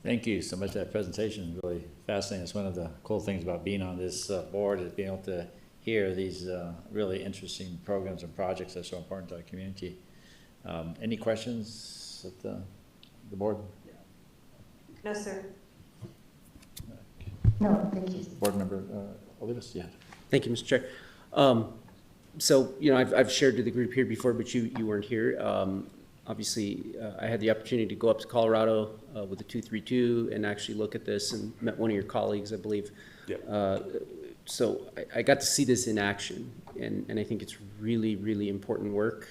Speaker 3: Thank you so much. That presentation is really fascinating. It's one of the cool things about being on this board, is being able to hear these really interesting programs and projects that are so important to our community. Any questions at the board?
Speaker 2: No, sir.
Speaker 11: No, thank you.
Speaker 3: Board member Olivas, yeah.
Speaker 4: Thank you, Mr. Chair. So, you know, I've shared to the group here before, but you weren't here. Obviously, I had the opportunity to go up to Colorado with the 232 and actually look at this, and met one of your colleagues, I believe.
Speaker 10: Yeah.
Speaker 4: So I got to see this in action, and I think it's really, really important work.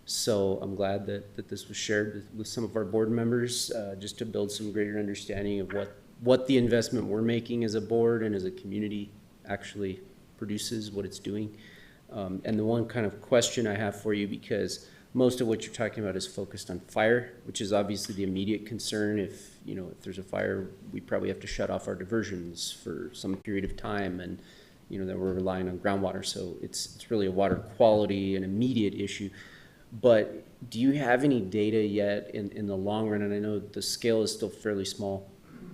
Speaker 4: So I'm glad that this was shared with some of our board members, just to build some greater understanding of what the investment we're making as a board and as a community actually produces, what it's doing. And the one kind of question I have for you, because most of what you're talking about is focused on fire, which is obviously the immediate concern. If there's a fire, we probably have to shut off our diversions for some period of time, and that we're relying on groundwater. So it's really a water quality and immediate issue. But do you have any data yet in the long run, and I know the scale is still fairly small,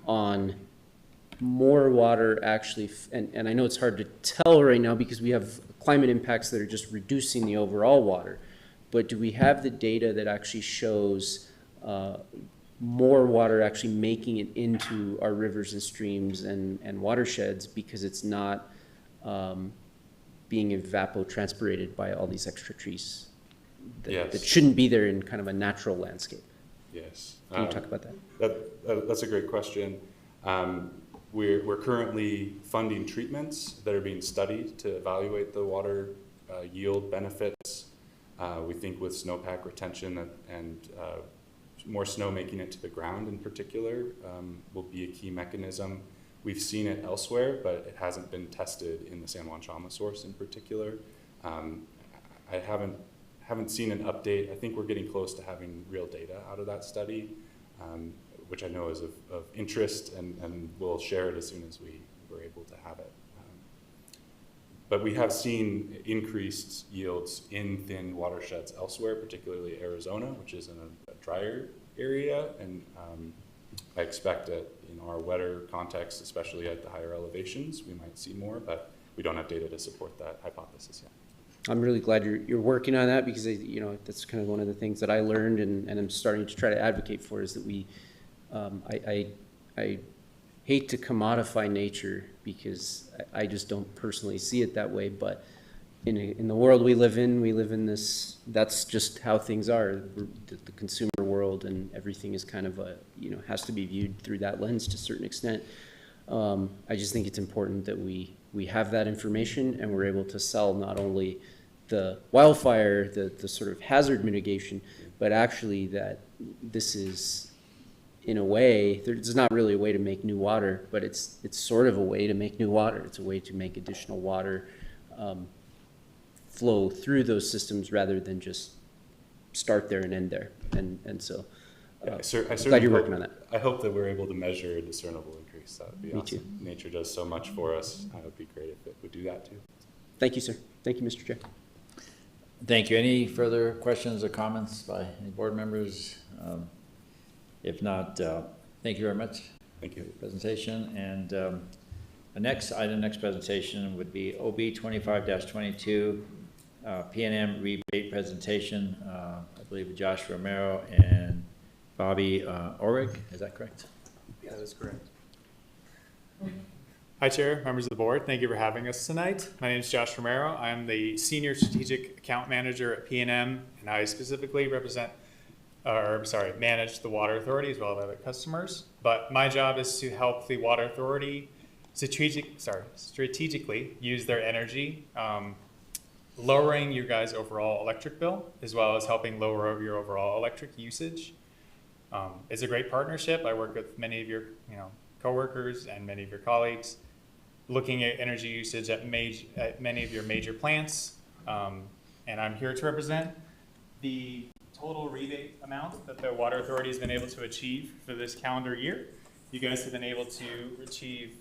Speaker 4: on more water actually, and I know it's hard to tell right now because we have climate impacts that are just reducing the overall water, but do we have the data that actually shows more water actually making it into our rivers and streams and watersheds because it's not being evapotranspirated by all these extra trees that shouldn't be there in kind of a natural landscape?
Speaker 10: Yes.
Speaker 4: Can you talk about that?
Speaker 10: That's a great question. We're currently funding treatments that are being studied to evaluate the water yield benefits. We think with snowpack retention and more snow making it to the ground in particular will be a key mechanism. We've seen it elsewhere, but it hasn't been tested in the San Juan Chama source in particular. I haven't seen an update. I think we're getting close to having real data out of that study, which I know is of interest, and we'll share it as soon as we're able to have it. But we have seen increased yields in thin watersheds elsewhere, particularly Arizona, which is in a drier area, and I expect that in our wetter context, especially at the higher elevations, we might see more, but we don't have data to support that hypothesis yet.
Speaker 4: I'm really glad you're working on that, because that's kind of one of the things that I learned and I'm starting to try to advocate for, is that we I hate to commodify nature, because I just don't personally see it that way, but in the world we live in this, that's just how things are. The consumer world, and everything is kind of has to be viewed through that lens to a certain extent. I just think it's important that we have that information, and we're able to sell not only the wildfire, the sort of hazard mitigation, but actually that this is, in a way, there's not really a way to make new water, but it's sort of a way to make new water. It's a way to make additional water flow through those systems rather than just start there and end there. And so
Speaker 10: I certainly
Speaker 4: glad you're working on that.
Speaker 10: I hope that we're able to measure a discernible increase. That would be
Speaker 4: Me
Speaker 10: awesome.
Speaker 4: too.
Speaker 10: Nature does so much for us. It would be great if it would do that too.
Speaker 4: Thank you, sir. Thank you, Mr. Chair.
Speaker 3: Thank you. Any further questions or comments by any board members? If not, thank you very much.
Speaker 10: Thank you.
Speaker 3: For your presentation. And the next presentation would be OB 25-22, PNM rebate presentation. I believe Josh Romero and Bobby Orrig. Is that correct?
Speaker 12: Yeah, that is correct. Hi, Chair, members of the board. Thank you for having us tonight. My name is Josh Romero. I'm the Senior Strategic Account Manager at PNM, and I specifically manage the Water Authority as well as other customers. But my job is to help the Water Authority strategically use their energy, lowering your guys' overall electric bill, as well as helping lower your overall electric usage. It's a great partnership. I work with many of your, coworkers and many of your colleagues, looking at energy usage at many of your major plants. And I'm here to represent the total rebate amount that the Water Authority has been able to achieve for this calendar year. You guys have been able to achieve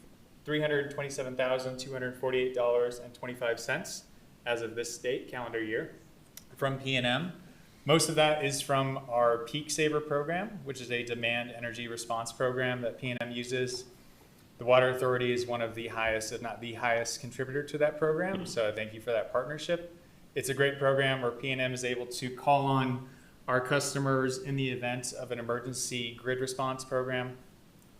Speaker 12: $327,248.25 as of this date, calendar year, from PNM. Most of that is from our Peak Saver program, which is a demand energy response program that PNM uses. The Water Authority is one of the highest, if not the highest, contributor to that program, so thank you for that partnership. It's a great program where PNM is able to call on our customers in the event of an emergency grid response program,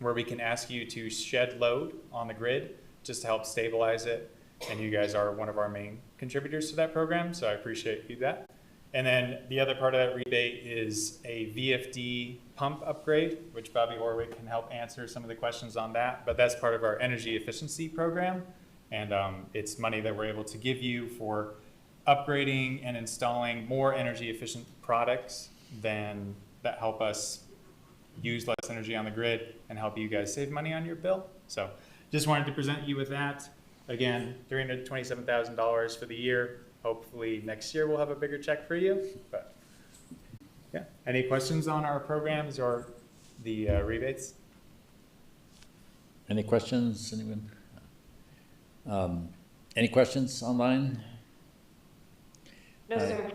Speaker 12: where we can ask you to shed load on the grid just to help stabilize it. And you guys are one of our main contributors to that program, so I appreciate you that. And then the other part of that rebate is a VFD pump upgrade, which Bobby Orwick can help answer some of the questions on that. But that's part of our energy efficiency program. And it's money that we're able to give you for upgrading and installing more energy efficient products that help us use less energy on the grid and help you guys save money on your bill. So just wanted to present you with that. Again, $327,000 for the year. Hopefully next year we'll have a bigger check for you. But yeah, any questions on our programs or the rebates?
Speaker 3: Any questions, anyone? Any questions online?
Speaker 7: No, sir.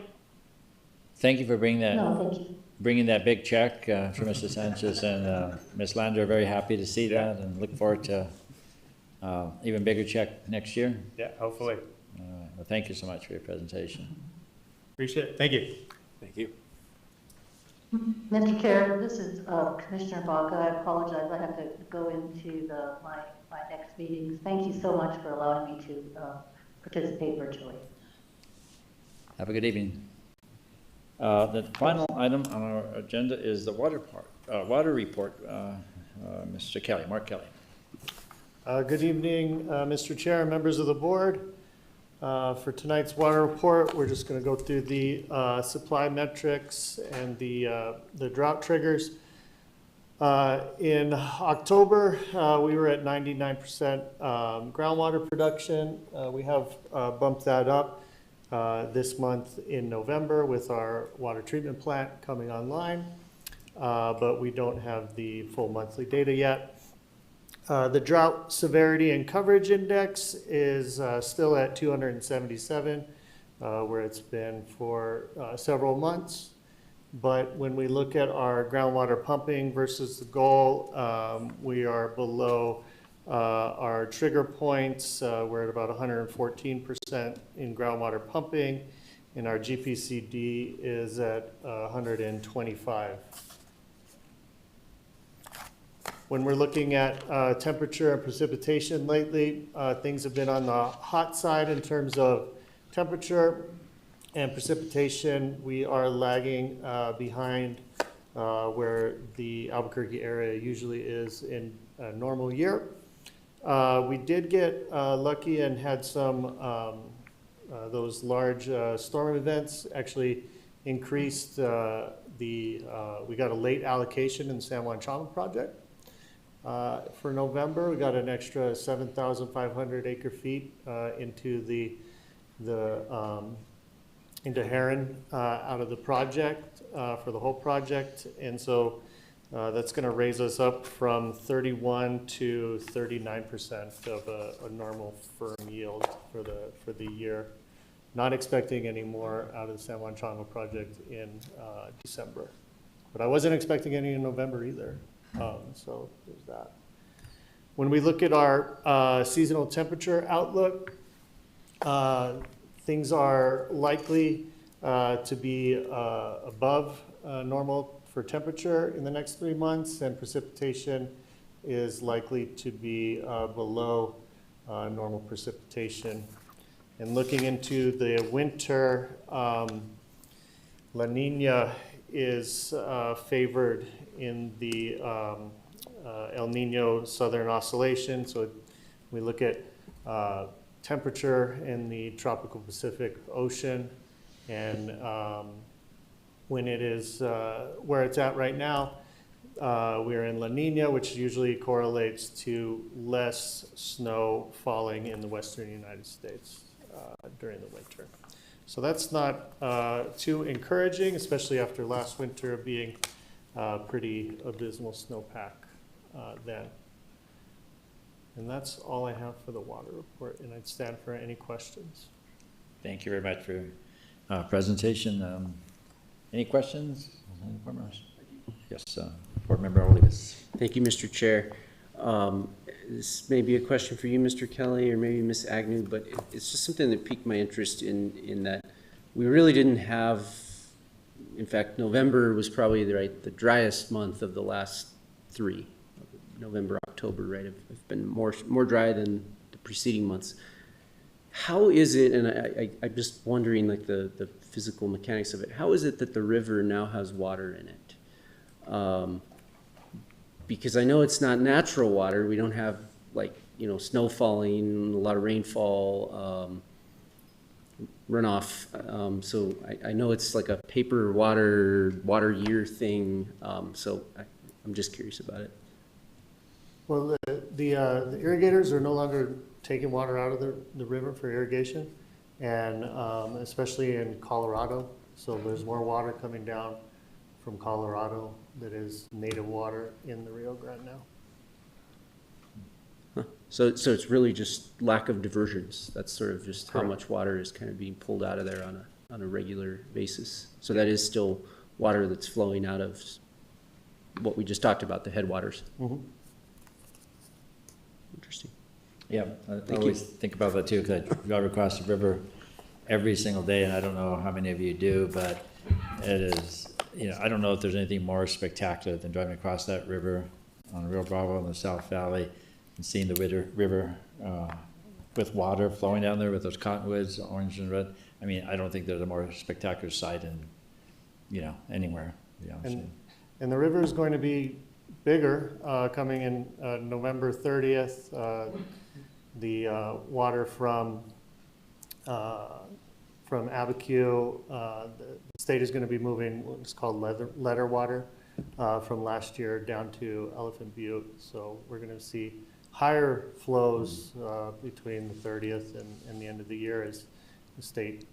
Speaker 3: Thank you for bringing that.
Speaker 11: No, thank you.
Speaker 3: Bringing that big check for Mr. Sanchez and Ms. Lander. Very happy to see that and look forward to even bigger check next year.
Speaker 12: Yeah, hopefully.
Speaker 3: Well, thank you so much for your presentation.
Speaker 12: Appreciate it. Thank you.
Speaker 9: Thank you.
Speaker 11: Mr. Chair, this is Commissioner Baca. I apologize. I have to go into my next meetings. Thank you so much for allowing me to participate virtually.
Speaker 3: Have a good evening. The final item on our agenda is the water report. Mr. Kelly, Mark Kelly.
Speaker 13: Good evening, Mr. Chair and members of the board. For tonight's water report, we're just going to go through the supply metrics and the drought triggers. In October, we were at 99% groundwater production. We have bumped that up this month in November with our water treatment plant coming online, but we don't have the full monthly data yet. The drought severity and coverage index is still at 277, where it's been for several months. But when we look at our groundwater pumping versus the goal, we are below our trigger points. We're at about 114% in groundwater pumping, and our GPCD is at 125. When we're looking at temperature and precipitation lately, things have been on the hot side in terms of temperature and precipitation. We are lagging behind where the Albuquerque area usually is in a normal year. We did get lucky and had some those large storm events actually increased we got a late allocation in the San Juan Chama project. For November, we got an extra 7,500 acre feet into into Heron out of the project for the whole project, and so that's going to raise us up from 31 to 39% of a normal firm yield for the year. Not expecting any more out of the San Juan Chama project in December, but I wasn't expecting any in November either. So there's that. When we look at our seasonal temperature outlook, things are likely to be above normal for temperature in the next 3 months, and precipitation is likely to be below normal precipitation. And looking into the winter, La Nina is favored in the El Nino Southern Oscillation, so We look at temperature in the tropical Pacific Ocean, and when it is where it's at right now, we're in La Nina, which usually correlates to less snow falling in the western United States during the winter. So that's not too encouraging, especially after last winter being pretty abysmal snowpack then. And that's all I have for the water report, and I'd stand for any questions.
Speaker 3: Thank you very much for your presentation. Any questions? Any board members? Yes, Board Member Olivas.
Speaker 4: Thank you, Mr. Chair. This may be a question for you, Mr. Kelly, or maybe Ms. Agnew, but it's just something that piqued my interest in that we really didn't have, in fact, November was probably the driest month of the last 3. November, October, right, have been more dry than the preceding months. How is it, and I'm just wondering, like, the physical mechanics of it, how is it that the river now has water in it? Because I know it's not natural water. We don't have, like, snow falling, a lot of rainfall, runoff. So I know it's like a paper water year thing. So I'm just curious about it.
Speaker 13: Well, the irrigators are no longer taking water out of the river for irrigation, and especially in Colorado. So there's more water coming down from Colorado that is native water in the Rio Grande now.
Speaker 4: Huh. So it's really just lack of diversions. That's sort of just how
Speaker 13: Correct.
Speaker 4: much water is kind of being pulled out of there on a regular basis. So that is still water that's flowing out of what we just talked about, the headwaters.
Speaker 13: Mm-hmm.
Speaker 4: Interesting.
Speaker 3: Yeah, I
Speaker 4: Thank
Speaker 3: always
Speaker 4: you.
Speaker 3: think about that too, because I drive across the river every single day, and I don't know how many of you do, but it is, I don't know if there's anything more spectacular than driving across that river on Rio Bravo in the South Valley and seeing the river with water flowing down there with those cottonwoods, orange and red. I mean, I don't think there's a more spectacular sight in, anywhere.
Speaker 13: And the river is going to be bigger coming in November 30th. The water from Abiquiu, the state is going to be moving what's called letter water from last year down to Elephant Butte. So we're going to see higher flows between the 30th and the end of the year as the state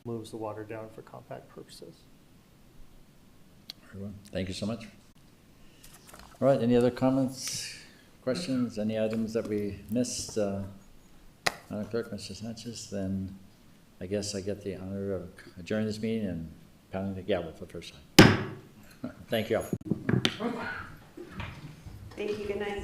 Speaker 13: moves the water down for compact purposes.
Speaker 3: Very well. Thank you so much. All right, any other comments, questions, any items that we missed? Madam Clerk, Mr. Sanchez, then I guess I get the honor of adjourning this meeting and pounding the gavel for the first time. Thank you all.
Speaker 2: Thank you, good night.